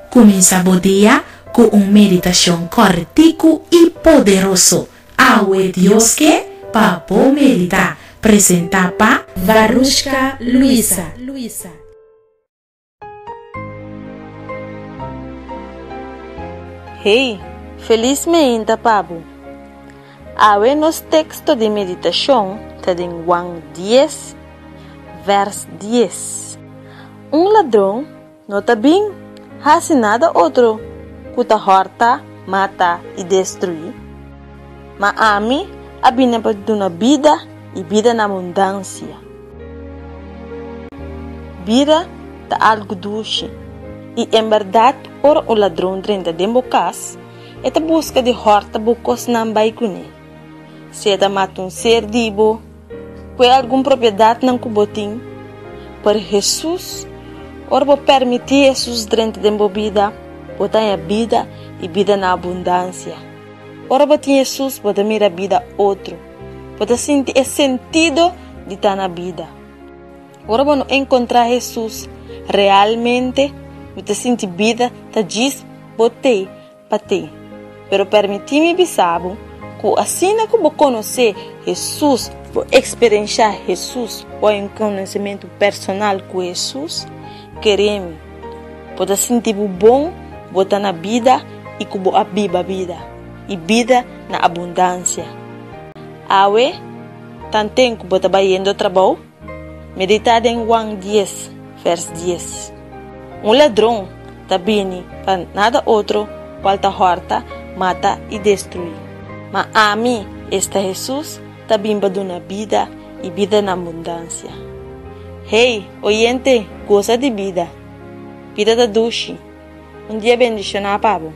Comienza o dia com uma meditação cortico e poderoso. Awe Dios que papo medita. Presenta pa Varushka Luisa. Hey, felizmente, Pabo. Awe nos texto de meditação está em Juan 10, vers 10. Ladrão não está bem, hace nada outro, que horta, mata e destruir. Mas a mim, a bina para dar vida e vida na abundância. Vida tá algo doce. E em verdade, ora o ladrão dentro de casa, é busca de horta bucos não vai conhecer. Se é mata ser dibo, que é alguma propriedade não cubotim, para Jesus, ora vou permitir Jesus dentro de vida, botar a vida e vida na abundância. Ora vou ter Jesus, botar a vida outro, botar sentir o sentido de estar na vida. Ora vou encontrar Jesus realmente, botar sentir vida, tá diz, botei, patei. Pero permitir-me bisabo, que assim que vou conhecer Jesus, vou experienciar Jesus, vou um conhecimento personal com Jesus, queremos, pode sentir bom, botar na vida e que vou abrir a vida, e vida na abundância. Awe, tanto que vou trabalhando ao trabalho, meditar em Juan 10, vers 10. Ladrão está bem para nada outro, falta horta, mata e destruir. Mas a mim, este Jesus, está bem para dar vida e vida na abundância. Hey, oyente, gosta de vida. Vida da doce. Dia bendicionado, Pablo.